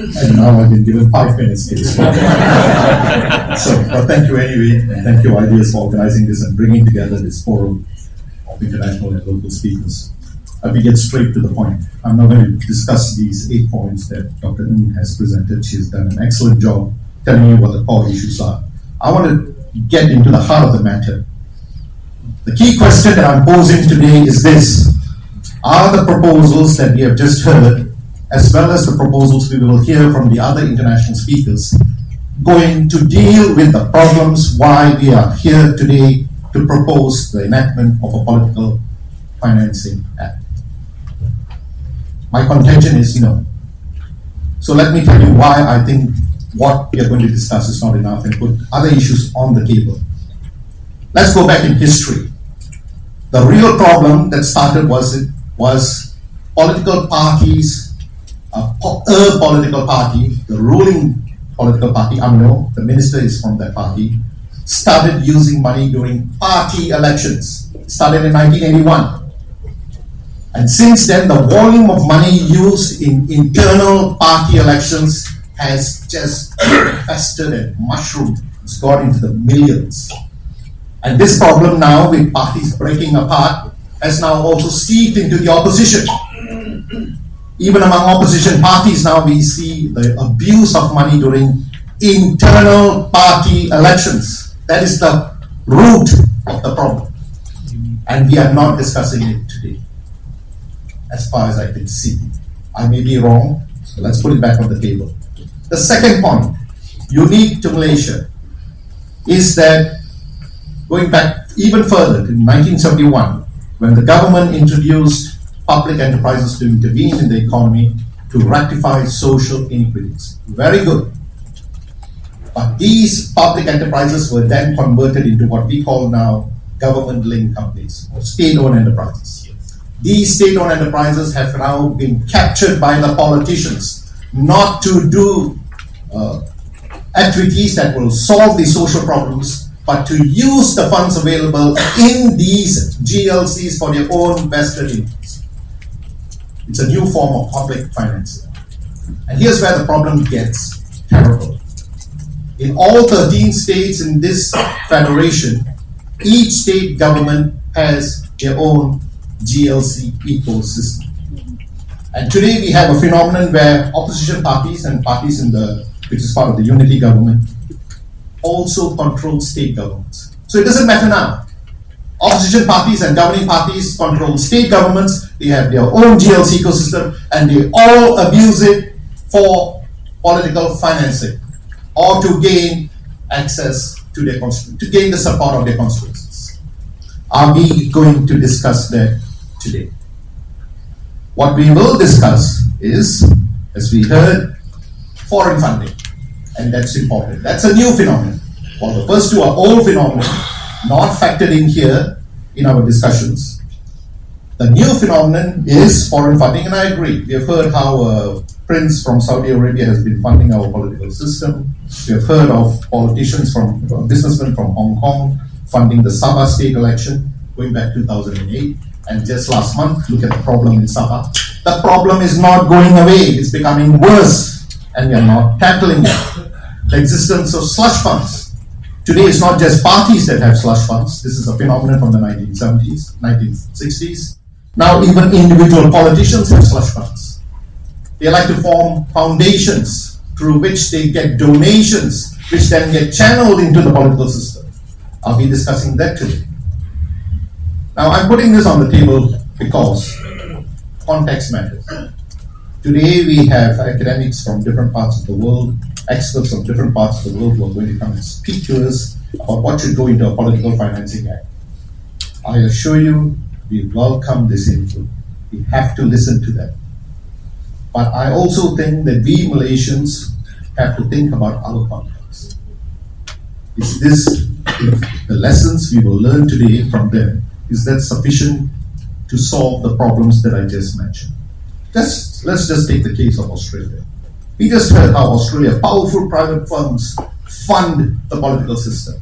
And now I've been given 5 minutes to speak. So, thank you anyway, and thank you IDEAS for organizing this and bringing together this forum of international and local speakers. Let me get straight to the point. I'm not going to discuss these 8 points that Dr. Ng has presented. She's done an excellent job telling you what the core issues are. I want to get into the heart of the matter. The key question that I'm posing today is this: are the proposals that we have just heard, as well as the proposals we will hear from the other international speakers, going to deal with the problems why we are here today to propose the enactment of a political financing act? My contention is no. So let me tell you why I think what we are going to discuss is not enough and put other issues on the table. Let's go back in history. The real problem that started was political parties, a political party, the ruling political party, UMNO, the minister is from that party, started using money during party elections. It started in 1981. And since then, the volume of money used in internal party elections has just festered and mushroomed. It's gone into the millions. And this problem now, with parties breaking apart, has now also seeped into the opposition. Even among opposition parties now, we see the abuse of money during internal party elections. That is the root of the problem. And we are not discussing it today, as far as I can see. I may be wrong, so let's put it back on the table. The second point, unique to Malaysia, is that going back even further to 1971, when the government introduced public enterprises to intervene in the economy to rectify social inequities. Very good. But these public enterprises were then converted into what we call now government-linked companies or state-owned enterprises. These state-owned enterprises have now been captured by the politicians not to do activities that will solve the social problems, but to use the funds available in these GLCs for their own vested interests. It's a new form of public financing. And here's where the problem gets terrible. In all 13 states in this federation, each state government has their own GLC ecosystem. And today we have a phenomenon where opposition parties and parties which is part of the unity government, also control state governments. So it doesn't matter now. Opposition parties and governing parties control state governments, they have their own GLC ecosystem, and they all abuse it for political financing or to gain access to their constituencies, to gain the support of their constituencies. Are we going to discuss that today? What we will discuss is, as we heard, foreign funding. And that's important. That's a new phenomenon. While the first two are old phenomena, not factored in here in our discussions. The new phenomenon is foreign funding, and I agree. We have heard how a prince from Saudi Arabia has been funding our political system. We have heard of politicians businessmen from Hong Kong funding the Sabah state election going back 2008. And just last month, look at the problem in Sabah. The problem is not going away. It's becoming worse, and we are not tackling it. The existence of slush funds. Today, it's not just parties that have slush funds. This is a phenomenon from the 1970s, 1960s. Now, even individual politicians have slush funds. They like to form foundations through which they get donations, which then get channeled into the political system. I'll be discussing that today. Now, I'm putting this on the table because context matters. Today, we have academics from different parts of the world, experts from different parts of the world who are going to come and speak to us about what should go into a political financing act. I assure you, we welcome this input. We have to listen to that. But I also think that we Malaysians have to think about our context. Is this, the lessons we will learn today from them, is that sufficient to solve the problems that I just mentioned? Let's just take the case of Australia. We just heard how Australia, powerful private firms, fund the political system.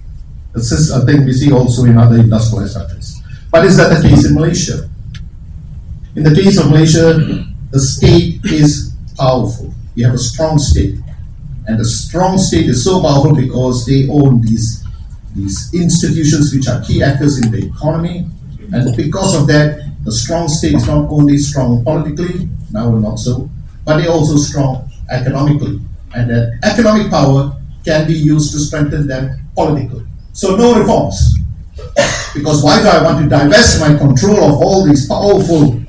This is a thing we see also in other industrialized countries. But is that the case in Malaysia? In the case of Malaysia, the state is powerful. we have a strong state. And the strong state is so powerful because they own these institutions which are key actors in the economy. And because of that, the strong state is not only strong politically, now not so, but they're also strong economically. And that economic power can be used to strengthen them politically. So no reforms. Because why do I want to divest my control of all these powerful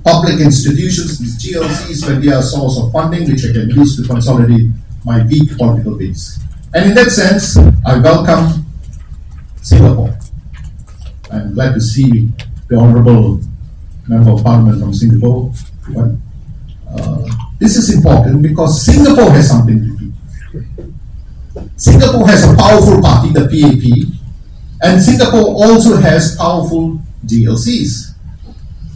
public institutions, these GLCs, when they are a source of funding which I can use to consolidate my weak political base? And in that sense, I welcome Singapore. I'm glad to see the Honourable Member of Parliament from Singapore. But, this is important because Singapore has something to do. Singapore has a powerful party, the PAP, and Singapore also has powerful GLCs.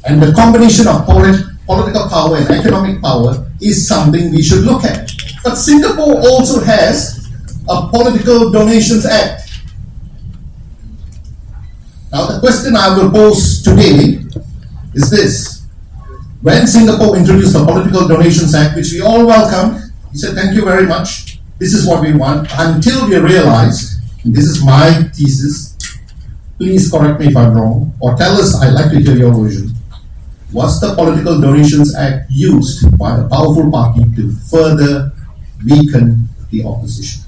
And the combination of political power and economic power is something we should look at. But Singapore also has a Political Donations Act. Now the question I will pose today is this. When Singapore introduced the Political Donations Act, which we all welcomed, we said thank you very much, this is what we want, until we realized, and this is my thesis, please correct me if I'm wrong, or tell us, I'd like to hear your version. Was the Political Donations Act used by a powerful party to further weaken the opposition?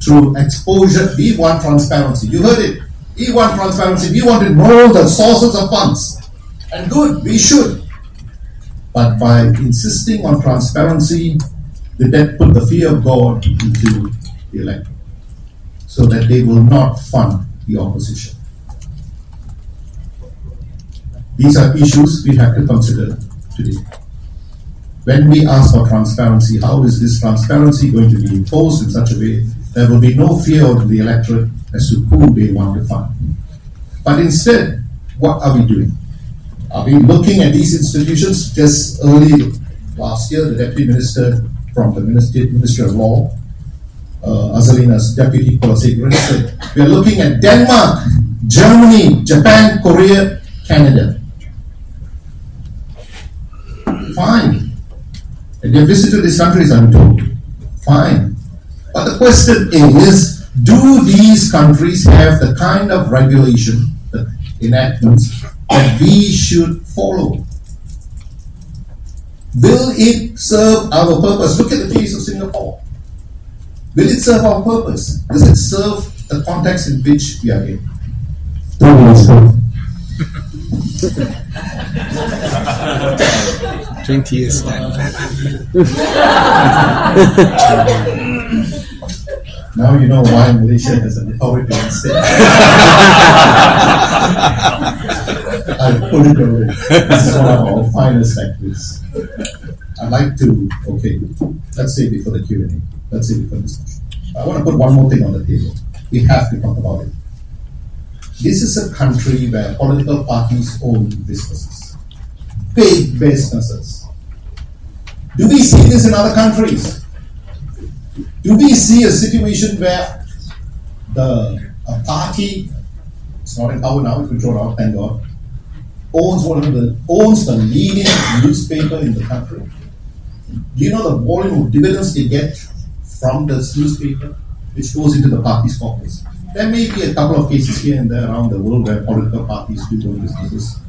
Through exposure, we want transparency. You heard it. We want transparency. We want to know the sources of funds. And good, we should. But by insisting on transparency, did that put the fear of God into the electorate so that they will not fund the opposition? These are issues we have to consider today. When we ask for transparency, how is this transparency going to be imposed in such a way there will be no fear of the electorate as to who they want to fund? But instead, what are we doing? Are we looking at these institutions? Just early last year, the Deputy Minister from the Ministry of Law, Azalina's Deputy Policy said, we are looking at Denmark, Germany, Japan, Korea, Canada. Fine. And they visited these countries, I'm told. Fine. But the question is, do these countries have the kind of regulation, the enactments, that we should follow? Will it serve our purpose? Look at the case of Singapore. Will it serve our purpose? Does it serve the context in which we are in? 20 years time. Now you know why Malaysia has an authoritarian state. I put it away. This is one of our finest activists. I'd like to, let's say before the Q&A, let's say before discussion. I want to put one more thing on the table. We have to talk about it. This is a country where political parties own businesses. Big businesses. Do we see this in other countries? Do we see a situation where a party, it's not in power now, it's controlled out, thank God, owns the leading newspaper in the country? Do you know the volume of dividends they get from this newspaper, which goes into the party's coffers? There may be a couple of cases here and there around the world where political parties do own businesses.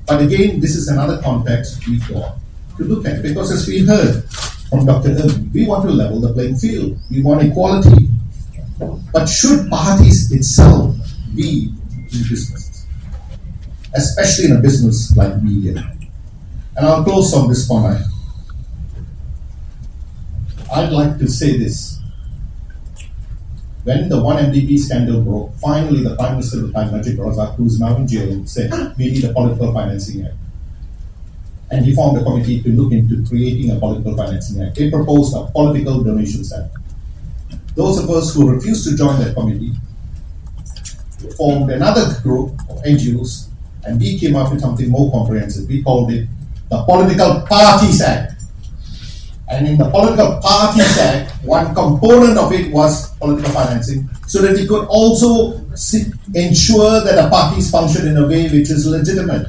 But again, this is another context we've got to look at, because as we heard from Dr. Irvin, we want to level the playing field. We want equality. But should parties itself be in businesses? Especially in a business like media. And I'll close on this point. I'd like to say this. When the 1MDB scandal broke, finally the Prime Minister at the time, Najib Razak, who is now in jail, said, we need a political financing act. And he formed a committee to look into creating a political financing act. They proposed a political donations act. Those of us who refused to join that committee formed another group of NGOs, and we came up with something more comprehensive. We called it the Political Parties Act. And in the Political Parties Act, one component of it was political financing, so that we could also ensure that the parties function in a way which is legitimate.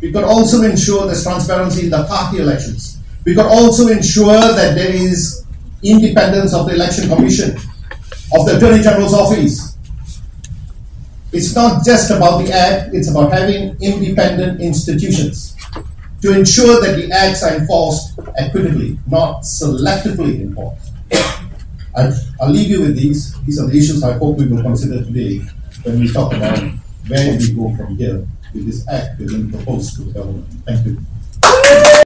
We could also ensure there's transparency in the party elections. We could also ensure that there is independence of the Election Commission, of the Attorney General's office. It's not just about the Act, it's about having independent institutions to ensure that the acts are enforced equitably, not selectively enforced. I'll leave you with these. These are the issues I hope we will consider today when we talk about where we go from here with this Act being proposed to the government. Thank you.